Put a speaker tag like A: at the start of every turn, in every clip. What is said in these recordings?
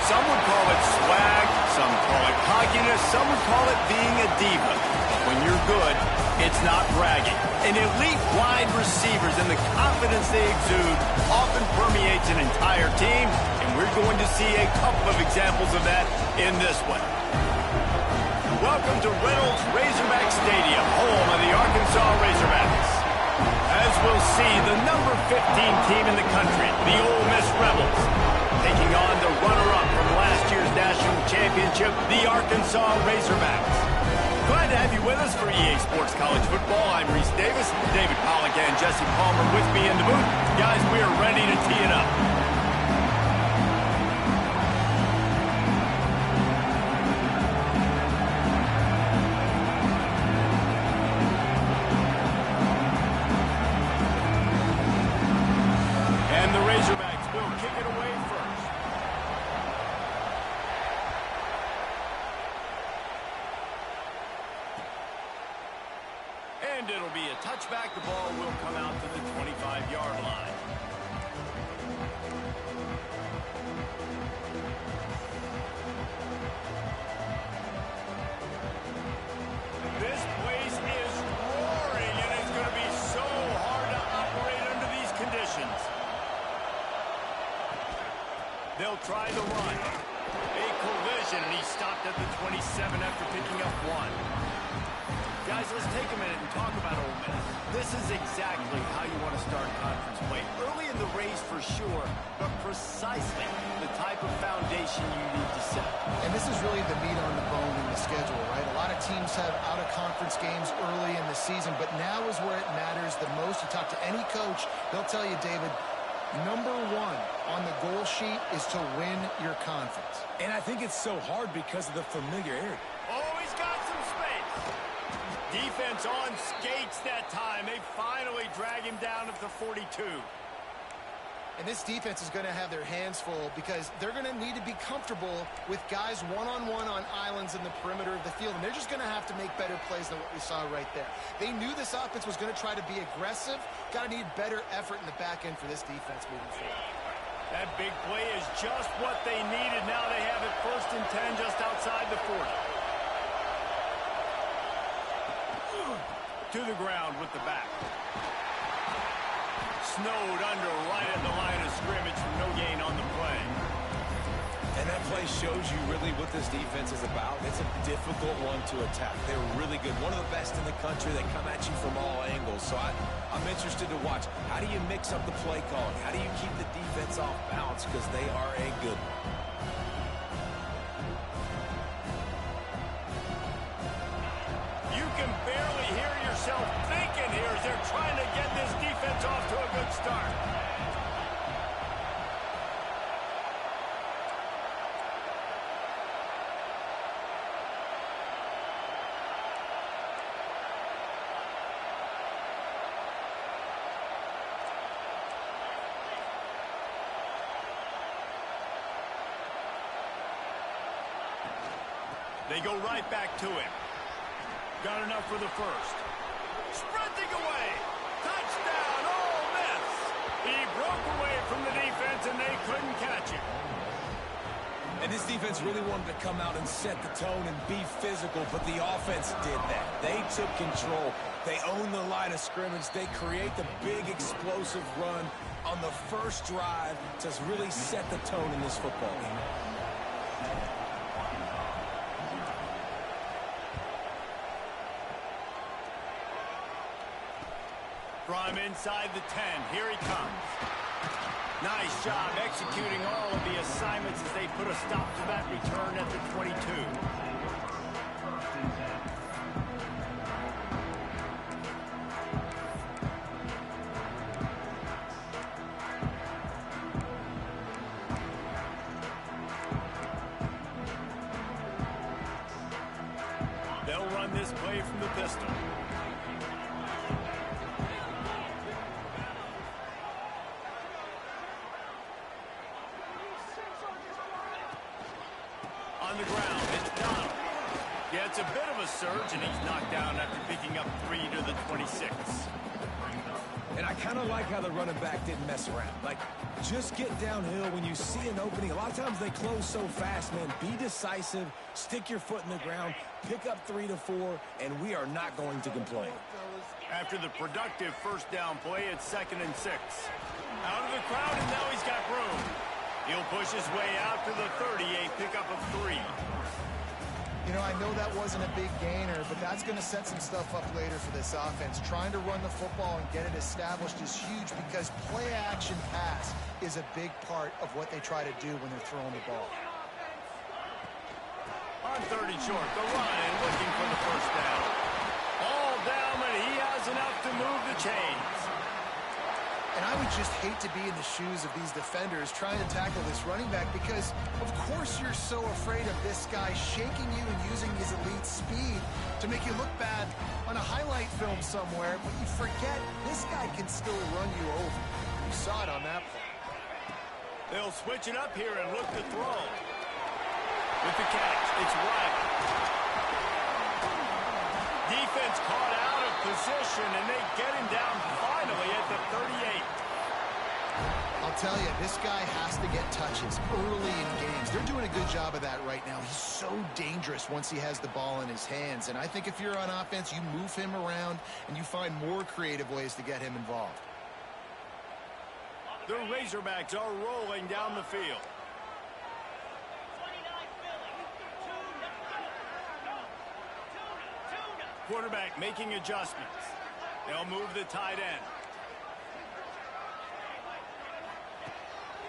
A: Some would call it swag, some call it cockiness, some would call it being a diva. When you're good, it's not bragging. And elite wide receivers and the confidence they exude often permeates an entire team, and we're going to see a couple of examples of that in this one. Welcome to Reynolds Razorback Stadium, home of the Arkansas Razorbacks. As we'll see, the number 15 team in the country, the Ole Miss Rebels, taking on the runner-up from last year's national championship, the Arkansas Razorbacks. Glad to have you with us for EA Sports College Football. I'm Reese Davis, David Pollack and Jesse Palmer with me in the booth. Guys, we are ready to tee it up. And the Razorbacks will kick it away first. And it'll be a touchback. The ball will come out to the 25-yard line. This place is roaring, and it's going to be so hard to operate under these conditions. They'll try the run. A collision, and he stopped at the 27 after picking up one. Guys, let's take a minute and talk about Ole Miss. This is exactly how you want to start conference play. Early in the race for sure, but precisely the type of foundation you need to set.
B: And this is really the meat on the bone in the schedule, right? A lot of teams have out-of-conference games early in the season, but now is where it matters the most. You talk to any coach, they'll tell you, David, number one on the goal sheet is to win your conference.
C: And I think it's so hard because of the familiarity.
A: Oh, he's got some space. Defense on skates that time. They finally drag him down at the 42.
B: And this defense is going to have their hands full because they're going to need to be comfortable with guys one-on-one on islands in the perimeter of the field. And they're just going to have to make better plays than what we saw right there. They knew this offense was going to try to be aggressive. Got to need better effort in the back end for this defense moving forward.
A: That big play is just what they needed. Now they have it 1st and 10 just outside the 40. To the ground with the back. Snowed under right at the line of scrimmage from no gain on the play.
C: And that play shows you really what this defense is about. It's a difficult one to attack. They're really good. One of the best in the country. They come at you from all angles. So I'm interested to watch. How do you mix up the play calling? How do you keep the defense off balance? Because they are a good one.
A: You can barely hear yourself thinking here as they're trying to get this defense off to a good start. They go right back to him. Got enough for the first. Sprinting away. Touchdown, Ole Miss. He broke away from the defense, and they couldn't catch him.
C: And this defense really wanted to come out and set the tone and be physical, but the offense did that. They took control. They own the line of scrimmage. They create the big explosive run on the first drive to really set the tone in this football game.
A: From inside the 10, here he comes. Nice job executing all of the assignments as they put a stop to that return at the 22. They'll run this play from the pistol. On the ground, it's Donald. Yeah, it's a bit of a surge, and he's knocked down after picking up 3 to the 26.
C: And I kind of like how the running back didn't mess around. Like, Just get downhill when you see an opening. A lot of times they close so fast, man. Be decisive, stick your foot in the ground, pick up 3 to 4, and we are not going to complain.
A: After the productive first down play, it's 2nd and 6. Out of the crowd, and now he's got room. He'll push his way out to the 38, pickup of 3.
B: You know, I know that wasn't a big gainer, but that's going to set some stuff up later for this offense. Trying to run the football and get it established is huge because play-action pass is a big part of what they try to do when they're throwing the ball.
A: On 30 short, the run and looking for the first down. All down, but he has enough to move the chains.
B: And I would just hate to be in the shoes of these defenders trying to tackle this running back because, of course, you're so afraid of this guy shaking you and using his elite speed to make you look bad on a highlight film somewhere, but you forget this guy can still run you over. You saw it on that play.
A: They'll switch it up here and look to throw. With the catch, it's Wright. Defense caught out of position, and they get him down finally at the 38.
B: I'll tell you, this guy has to get touches early in games. They're doing a good job of that right now. He's so dangerous once he has the ball in his hands. And I think if you're on offense, you move him around and you find more creative ways to get him involved.
A: The Razorbacks are rolling down the field. Quarterback making adjustments. They'll move the tight end.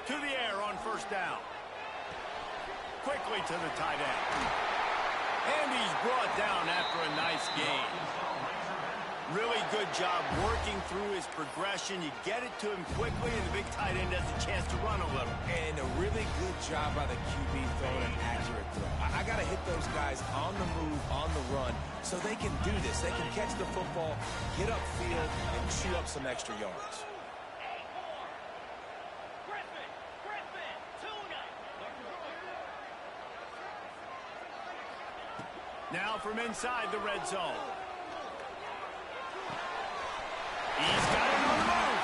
A: To the air on first down. Quickly to the tight end. And he's brought down after a nice gain. Really good job working through his progression. You get it to him quickly, and the big tight end has a chance to run a little.
C: And a really good job by the QB throwing an accurate throw. I got to hit those guys on the move, on the run, so they can do this. They can catch the football, get upfield, and chew up some extra yards.
A: Now from inside the red zone. He's got it on the move.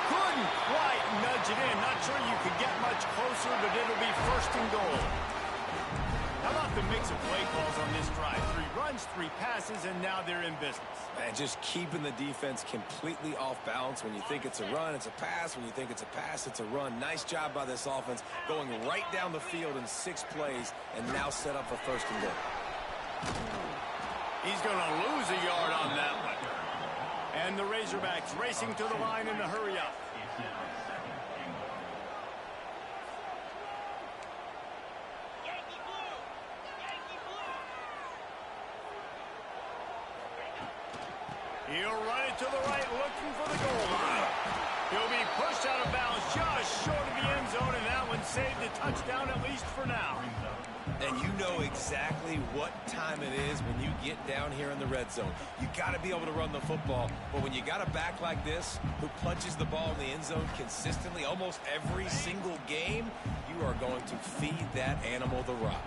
A: Couldn't quite nudge it in. Not sure you could get much closer, but it'll be 1st and goal. How about the mix of play calls on this drive? 3 runs, 3 passes, and now they're in business.
C: And just keeping the defense completely off balance. When you think it's a run, it's a pass. When you think it's a pass, it's a run. Nice job by this offense going right down the field in 6 plays and now set up for 1st and goal.
A: He's going to lose a yard on that one. And the Razorbacks racing to the line in the hurry up. He'll run it to the right, looking for the goal line. He'll be pushed out of bounds just short of the end zone, and that one saved a touchdown, at least for now.
C: And you know exactly what time it is when you get down here in the red zone. You got to be able to run the football, but when you got a back like this who punches the ball in the end zone consistently almost every single game, you are going to feed that animal the rock.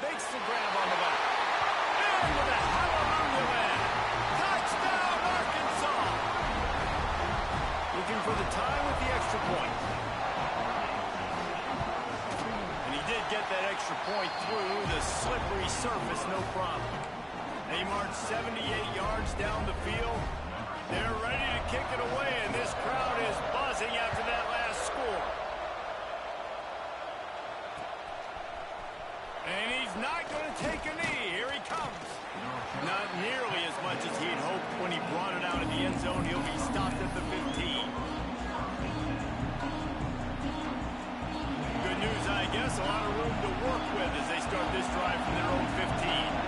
A: Makes the grab on the back. And with a hallelujah land. Touchdown, Arkansas! Looking for the time with the extra point. And he did get that extra point through the slippery surface, no problem. They marched 78 yards down the field. They're ready to kick it away, and this crowd is buzzing after that last score. And he's not going to take a knee. Here he comes. Not nearly as much as he'd hoped when he brought it out of the end zone. He'll be stopped at the 15. Good news, I guess. A lot of room to work with as they start this drive from their own 15.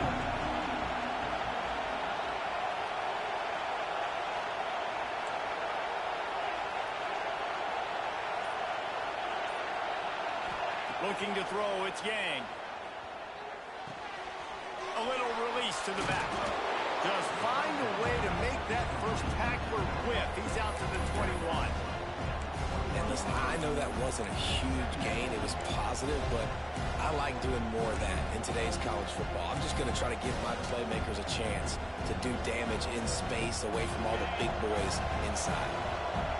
A: Looking to throw, it's Yang. A little release to the back. Just find a way to make that first tackler whiff. He's out to the 21.
C: And listen, I know that wasn't a huge gain. It was positive, but I like doing more of that in today's college football. I'm just going to try to give my playmakers a chance to do damage in space away from all the big boys inside.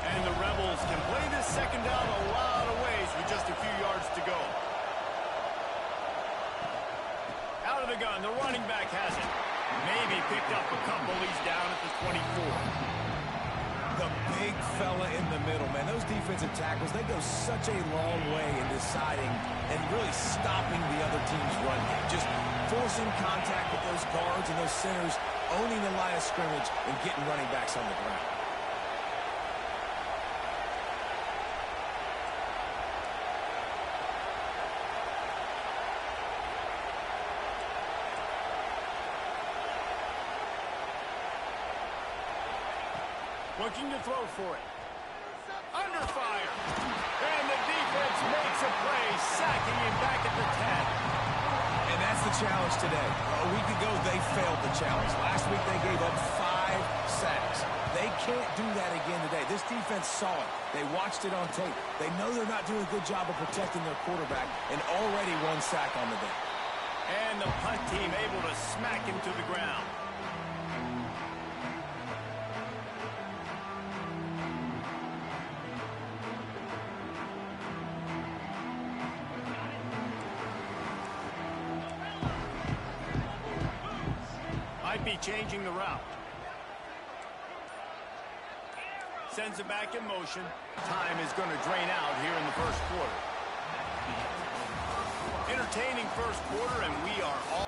A: And the Rebels can play this second down a lot of ways with just a few yards to go. Out of the gun, the running back has it. Maybe picked up a couple. He's down at the 24.
C: The big fella in the middle, man. Those defensive tackles, they go such a long way in deciding and really stopping the other team's run game. Just forcing contact with those guards and those centers, owning the line of scrimmage, and getting running backs on the ground.
A: Looking to throw for it. Under fire. And the defense makes a play, sacking him back at the 10.
C: And that's the challenge today. A week ago, they failed the challenge. Last week, they gave up 5 sacks. They can't do that again today. This defense saw it. They watched it on tape. They know they're not doing a good job of protecting their quarterback, and already 1 sack on the day.
A: And the punt team able to smack him to the ground. Might be changing the route. Sends it back in motion. Time is going to drain out here in the first quarter. Entertaining first quarter, and we are all...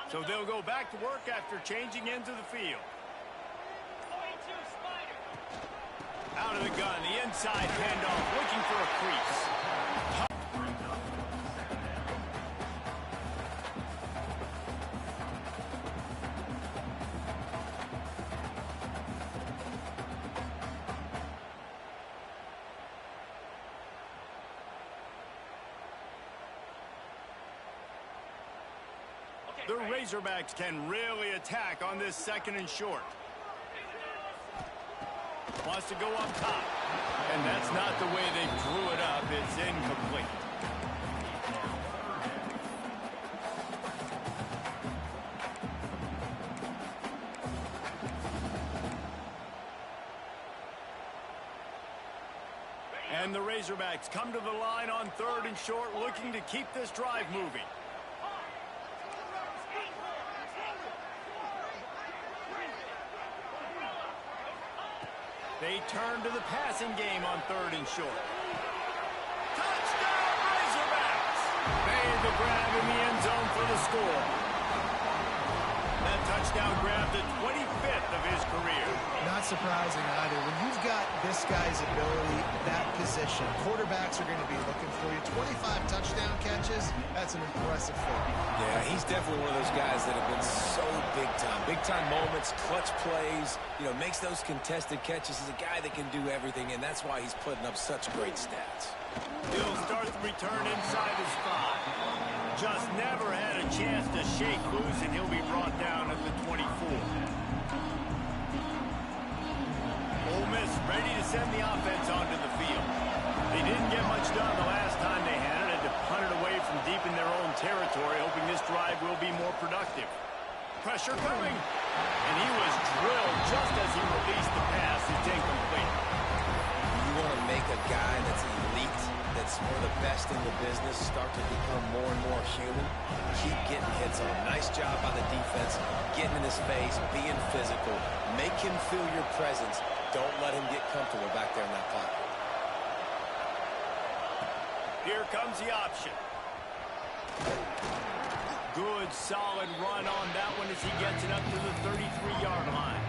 A: So they'll go back to work after changing into the field. Out of the gun, the inside handoff, looking for a crease. The Razorbacks can really attack on this second and short. Wants to go up top. And that's not the way they drew it up. It's incomplete. And the Razorbacks come to the line on 3rd and short, looking to keep this drive moving. They turn to the passing game on 3rd and short. Touchdown, Razorbacks! Made the grab in the end zone for the score. That touchdown grab, the 25th of his career.
B: Not surprising either. When you've got this guy's ability, that position, quarterbacks are going to be looking for you. 25 touchdown catches, that's an impressive feat.
C: Yeah, he's definitely one of those guys that have been so big time. Big time moments, clutch plays, you know, makes those contested catches. He's a guy that can do everything, and that's why he's putting up such great stats.
A: He'll start the return inside his 5. Just never had a chance to shake loose, and he'll be brought down at the 24. Ole Miss ready to send the offense onto the field. They didn't get much done the last time they had it. Had to punt it away from deep in their own territory, hoping this drive will be more productive. Pressure coming. And he was drilled just as he released the pass. It's incomplete.
C: You want to make a guy that's elite, that's one of the best in the business, start to become more and more human. Keep getting hits on him. Nice job by the defense, getting in his face, being physical. Make him feel your presence. Don't let him get comfortable back there in that pocket.
A: Here comes the option. Good, solid run on that one as he gets it up to the 33-yard line.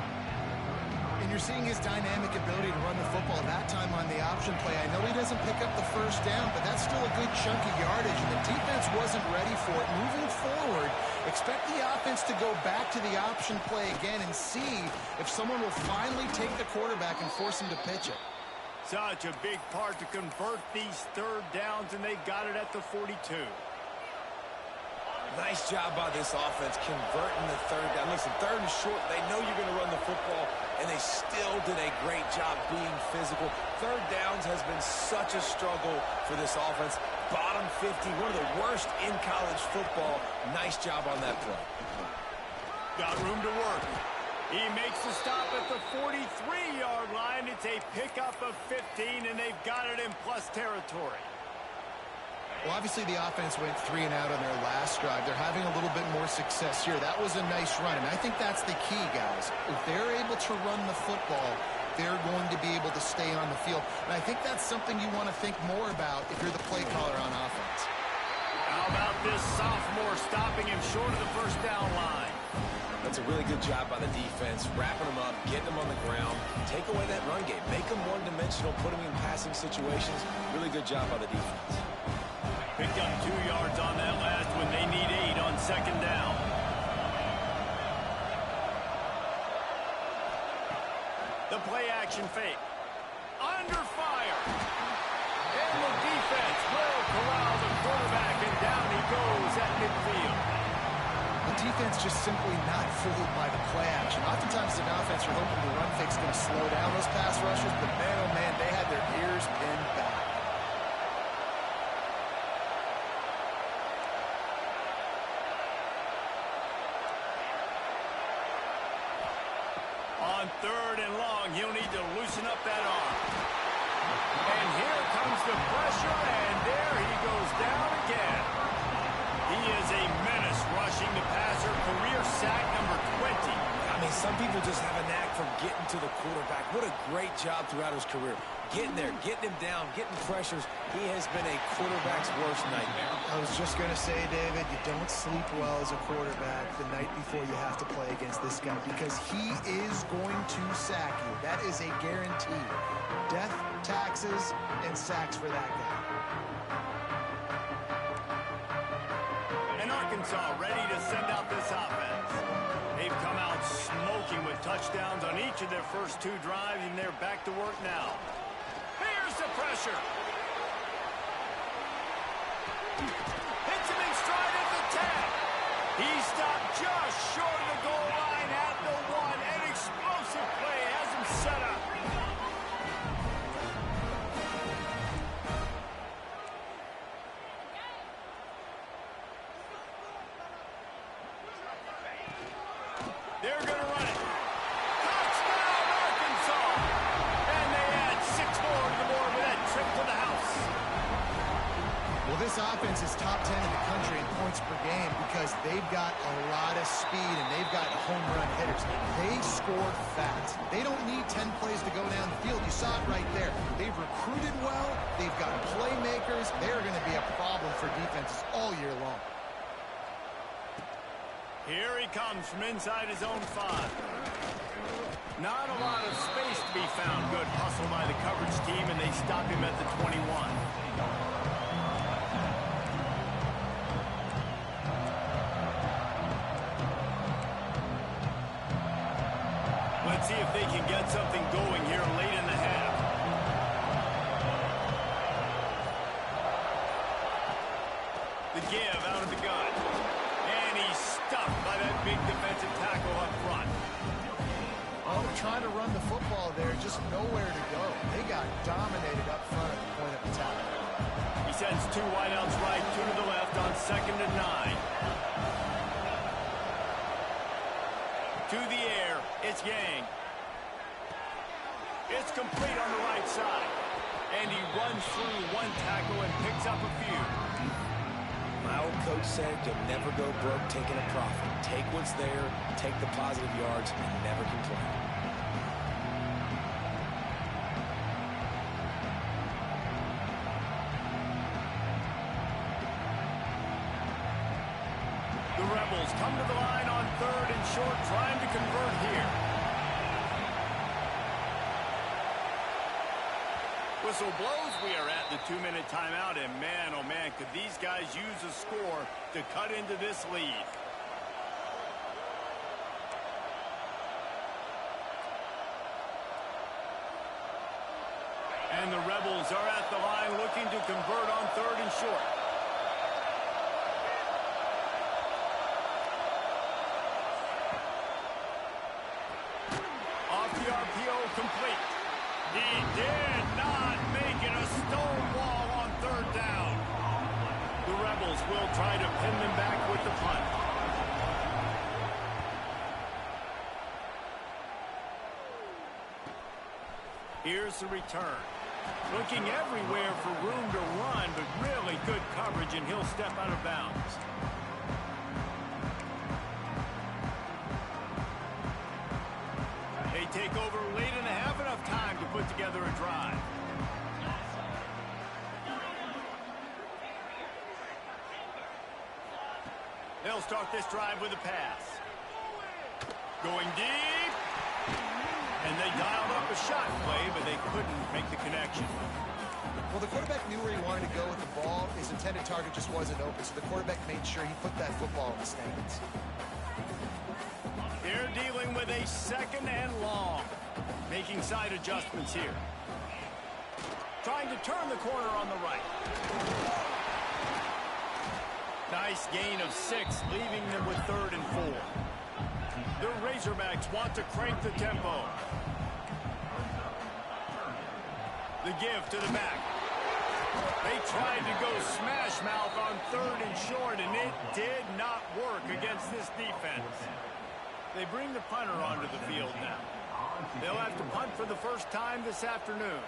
B: And you're seeing his dynamic ability to run the football that time on the option play. I know he doesn't pick up the first down, but that's still a good chunk of yardage, and the defense wasn't ready for it. Moving forward, expect the offense to go back to the option play again and see if someone will finally take the quarterback and force him to pitch it.
A: Such a big part to convert these 3rd downs, and they got it at the 42.
C: Nice job by this offense converting the third down. Listen, third and short, they know you're going to run the football, and they still did a great job being physical. Third downs has been such a struggle for this offense. Bottom 50, one of the worst in college football. Nice job on that play.
A: Got room to work. He makes the stop at the 43-yard line. It's a pickup of 15, and they've got it in plus territory.
B: Well, obviously the offense went 3 and out on their last drive. They're having a little bit more success here. That was a nice run, and I think that's the key, guys. If they're able to run the football, they're going to be able to stay on the field. And I think that's something you want to think more about if you're the play caller on offense.
A: How about this sophomore stopping him short of the first down line?
C: That's a really good job by the defense, wrapping them up, getting them on the ground, take away that run game, make them one-dimensional, put them in passing situations. Really good job by the defense.
A: Picked up 2 yards on that last one. They need 8 on second down. The play action fake. Under fire. And the defense will corral the quarterback, and down he goes at midfield.
B: The defense just simply not fooled by the play action. Oftentimes, an offense, you're hoping the run fake's going to slow down those pass rushers, but man, oh man, they had their ears pinned back.
A: On third and long, he'll need to loosen up that arm. And here comes the pressure, and there he goes down again. He is a menace rushing the passer, career sack number 20.
C: I mean, some people just have a knack for getting to the quarterback. What a great job throughout his career. Getting there, getting him down, getting pressures. He has been a quarterback's worst nightmare.
B: I was just going to say, David, you don't sleep well as a quarterback the night before you have to play against this guy because he is going to sack you. That is a guarantee. Death, taxes, and sacks for that guy.
A: And Arkansas ready to send out this offense. They've come out smoking with touchdowns on each of their first 2 drives, and they're back to work now. Here's the pressure. Hits him in stride at the 10. He stopped just short of the goal line at the 1. An explosive play has him set up. They're going to run it. Touchdown, Arkansas! And they add 6 more to the board with that trip to the house.
B: Well, this offense is top 10 in the country in points per game because they've got a lot of speed and they've got home run hitters. They score fast. They don't need 10 plays to go down the field. You saw it right there. They've recruited well. They've got playmakers. They're going to be a problem for defenses all year long.
A: Here he comes from inside his own 5. Not a lot of space to be found. Good hustle by the coverage team, and they stop him at the 21. Let's see if they can get something going here late in the half. The give out of the gun. And he's stuffed by that big defensive tackle up front.
B: Oh, they're trying to run the football there, just nowhere to go. They got dominated up front at the point of attack.
A: He sends 2 wideouts right, 2 to the left on second and 9. To the air, it's Yang. It's complete on the right side. And he runs through 1 tackle and picks up a few.
C: My old coach said you'll never go broke taking a profit. Take what's there, take the positive yards, and never complain.
A: The Rebels come to the line on third and short, trying to convert here. Whistle blows. We are at the 2-minute timeout, and man, oh man, could these guys use a score to cut into this lead. And the Rebels are at the line looking to convert on third and short. He did not make it a stone wall on third down. The Rebels will try to pin them back with the punt. Here's the return. Looking everywhere for room to run, but really good coverage, and he'll step out of bounds. They take over late and have enough time to put together a drive. They'll start this drive with a pass. Going deep. And they dialed up a shot play, but they couldn't make the connection.
B: Well, the quarterback knew where he wanted to go with the ball. His intended target just wasn't open, so the quarterback made sure he put that football in the stands.
A: They're dealing with a second and long. Making side adjustments here. Trying to turn the corner on the right. Nice gain of 6, leaving them with 3rd and 4. The Razorbacks want to crank the tempo. The give to the back. They tried to go smash mouth on 3rd and short, and it did not work against this defense. They bring the punter onto the field now. They'll have to punt for the first time this afternoon.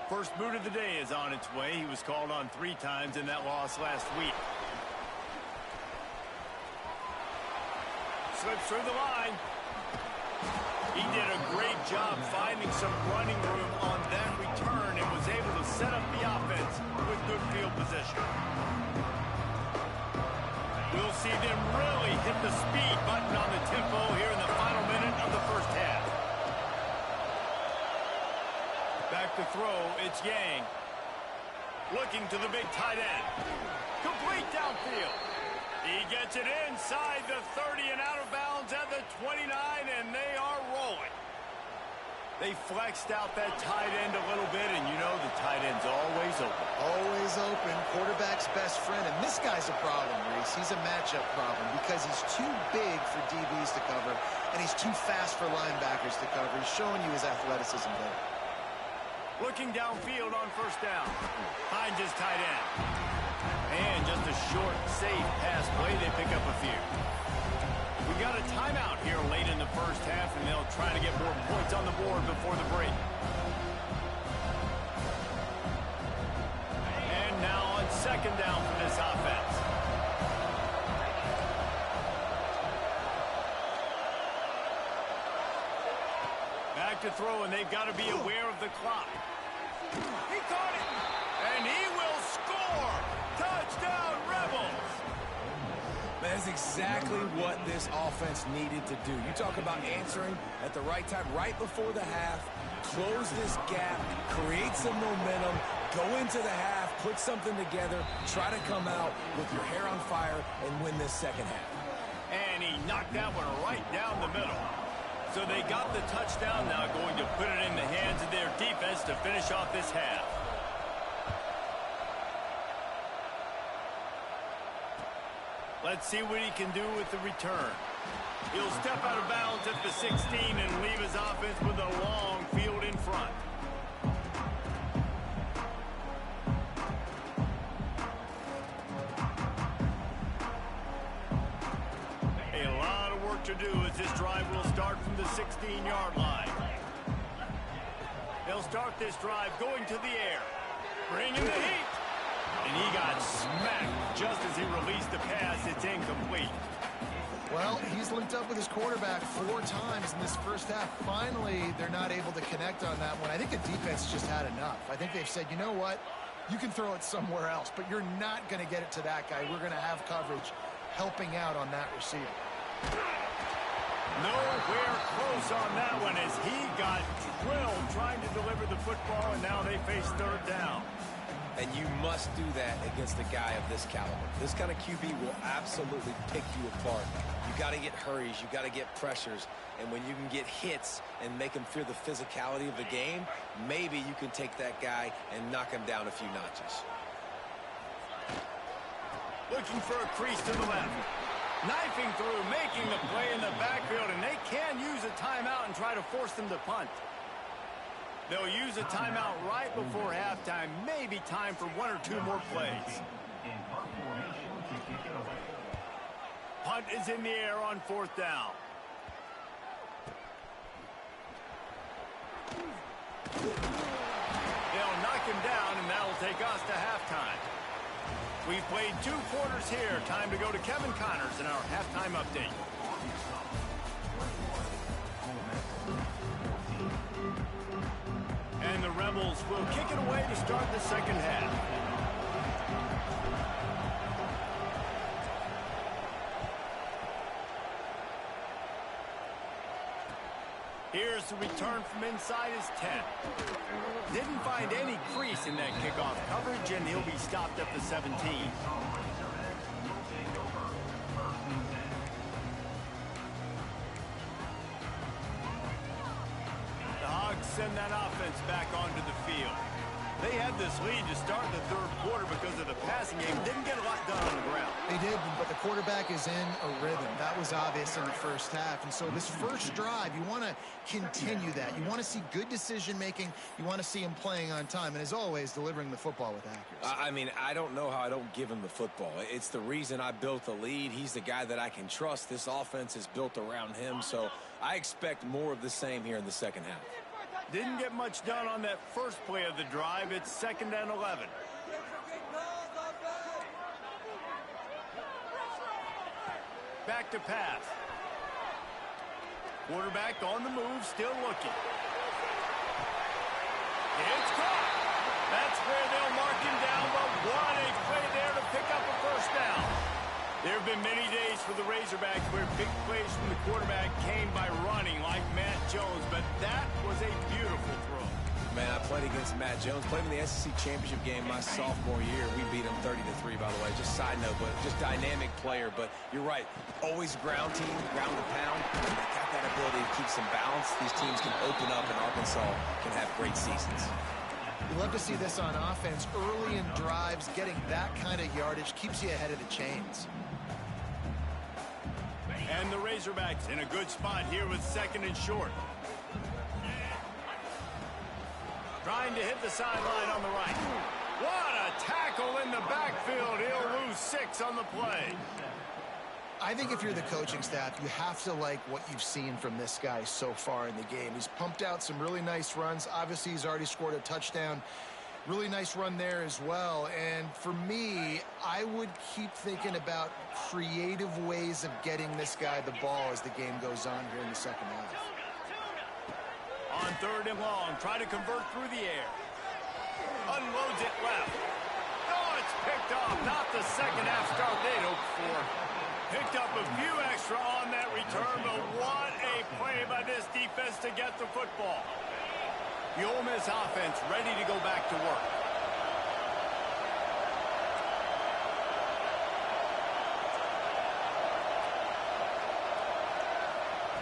A: First boot of the day is on its way. He was called on 3 times in that loss last week. Slips through the line. He did a great job finding some running room on that return and was able to set up the offense with good field position. We'll see them really hit the speed button on the tempo here in the final minute of the first half. Back to throw, it's Yang. Looking to the big tight end. Complete downfield. He gets it inside the 30 and out of bounds at the 29, and they are rolling. They flexed out that tight end a little bit, and you know the tight end's always open.
B: Always open. Quarterback's best friend. And this guy's a problem, Reese. He's a matchup problem because he's too big for DBs to cover, and he's too fast for linebackers to cover. He's showing you his athleticism there.
A: Looking downfield on first down. Finds his tight end. And just a short, safe pass play. They pick up a few. We got a timeout here late in the first half, and they'll try to get more points on the board before the break. And now on second down for this offense. Back to throw, and they've got to be aware of the clock. He caught it, and he will score. Touchdown, Rebels.
C: That's exactly what this offense needed to do. You talk about answering at the right time, right before the half, close this gap, create some momentum, go into the half, put something together, try to come out with your hair on fire and win this second half.
A: And he knocked that one right down the middle. So they got the touchdown, now going to put it in the hands of their defense to finish off this half. Let's see what he can do with the return. He'll step out of bounds at the 16 and leave his offense with a long field in front. To do as this drive will start from the 16-yard line. They'll start this drive going to the air, bringing the heat, and he got smacked just as he released the pass. It's incomplete.
B: Well, he's linked up with his quarterback 4 times in this first half. Finally, they're not able to connect on that one. I think the defense just had enough. I think they've said, you know what, you can throw it somewhere else, but you're not going to get it to that guy. We're going to have coverage helping out on that receiver.
A: Nowhere close on that one as he got drilled trying to deliver the football, and now they face third down.
C: And you must do that against a guy of this caliber. This kind of QB will absolutely pick you apart. You got to get hurries. You got to get pressures. And when you can get hits and make him fear the physicality of the game, maybe you can take that guy and knock him down a few notches.
A: Looking for a crease to the left. Knifing through, making the play in the backfield, and they can use a timeout and try to force them to punt. They'll use a timeout right before halftime. Maybe time for one or two more plays. Punt is in the air on 4th down. They'll knock him down, and that'll take us to halftime. We've played 2 quarters here. Time to go to Kevin Connors in our halftime update. And the Rebels will kick it away to start the second half. Here's the return from inside his 10. Didn't find any crease in that kickoff coverage, and he'll be stopped at the 17. The Hogs send that offense back onto the field. They had this lead to start the 3rd quarter because of the passing game. Didn't get a lot done on the ground.
B: They did, but the quarterback is in a rhythm. That was obvious in the first half. And so this first drive, you want to continue that. You want to see good decision-making. You want to see him playing on time. And as always, delivering the football with accuracy.
C: I mean, I don't know how I don't give him the football. It's the reason I built the lead. He's the guy that I can trust. This offense is built around him. So I expect more of the same here in the second half.
A: Didn't get much done on that first play of the drive. It's 2nd and 11. Back to pass. Quarterback on the move, still looking. It's caught. That's where they'll mark him down, but what a play there to pick up a first down. There have been many days for the Razorbacks where big plays from the quarterback came by running like Matt Jones, but that was a beautiful throw.
C: Man, I played against Matt Jones. Played in the SEC Championship game my sophomore year. We beat him 30-3, by the way. Just side note, but just dynamic player. But you're right. Always ground team, ground to pound. They got that ability to keep some balance. These teams can open up, and Arkansas can have great seasons.
B: You love to see this on offense. Early in drives, getting that kind of yardage keeps you ahead of the chains.
A: And the Razorbacks in a good spot here with 2nd and short. Trying to hit the sideline on the right. What a tackle in the backfield. He'll lose 6 on the play.
B: I think if you're the coaching staff, you have to like what you've seen from this guy so far in the game. He's pumped out some really nice runs. Obviously, he's already scored a touchdown. Really nice run there as well. And for me, I would keep thinking about creative ways of getting this guy the ball as the game goes on here in the second half.
A: On 3rd and long, try to convert through the air. Unloads it left. Oh, it's picked off. Not the second half start they'd hoped for. Picked up a few extra on that return, but what a play by this defense to get the football. The Ole Miss offense ready to go back to work.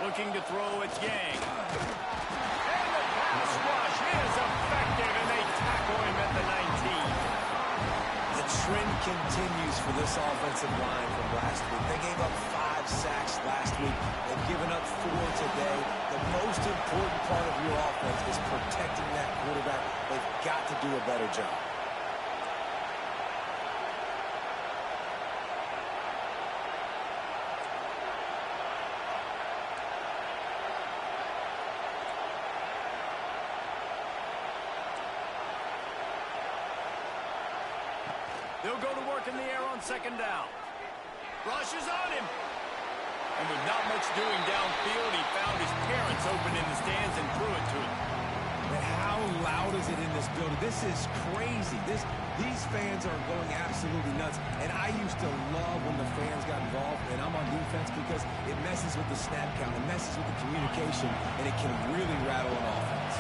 A: Looking to throw, it's Yang. And the pass rush is effective, and they tackle him at the 19.
C: The trend continues for this offensive line from last week. They gave up 5 sacks last week. They've given up 4 today. The most important part of your offense is protecting that quarterback. They've got to do a better job.
A: They'll go to work in the air on 2nd down. Rush is on him. And with not much doing downfield, he found his parents open in the stands and threw it to him.
C: But how loud is it in this building? This is crazy. These fans are going absolutely nuts. And I used to love when the fans got involved, and I'm on defense because it messes with the snap count, it messes with the communication, and it can really rattle an offense.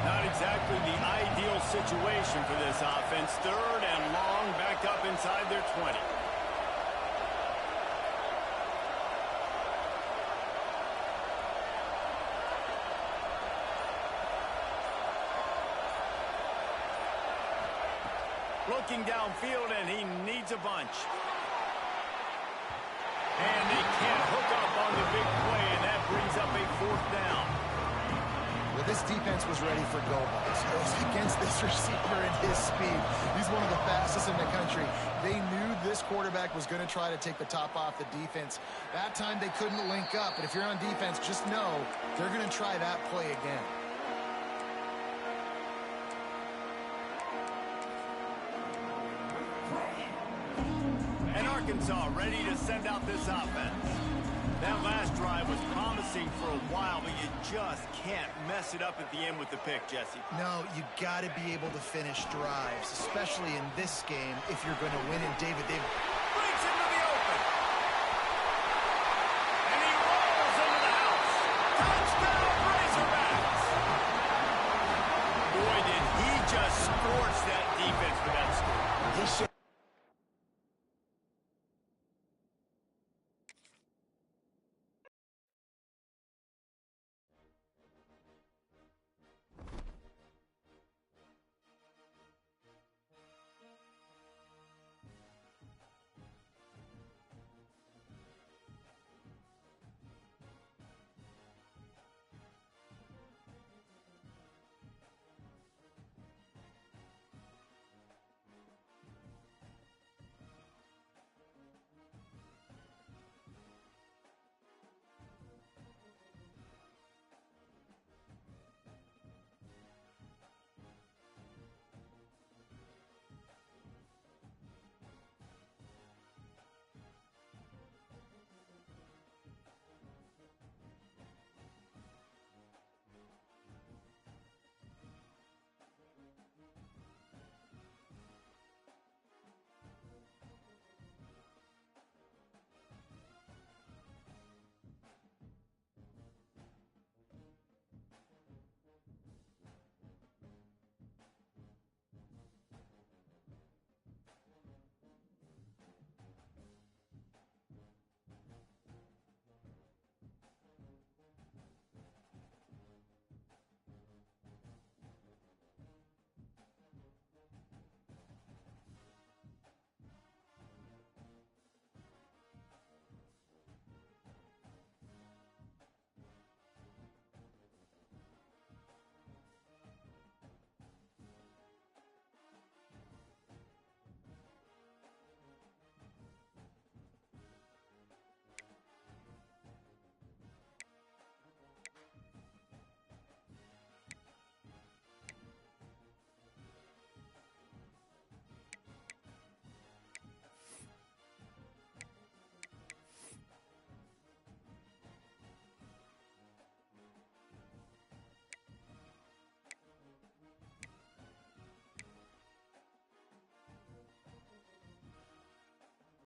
A: Not exactly the ideal situation for this offense. Third and long, back up inside their 20. Looking downfield, and he needs a bunch. And they can't hook up on the big play, and that brings up a 4th down.
B: Well, this defense was ready for go balls. It was against this receiver and his speed. He's one of the fastest in the country. They knew this quarterback was going to try to take the top off the defense. That time they couldn't link up, but if you're on defense, just know they're going to try that play again.
A: Arkansas ready to send out this offense. That last drive was promising for a while, but you just can't mess it up at the end with the pick, Jesse.
B: No, you got to be able to finish drives, especially in this game if you're going to win. And David
A: breaks into the open. And he rolls into the house. Touchdown, Razorbacks. Boy, did he just scorch that defense for that score.
C: He should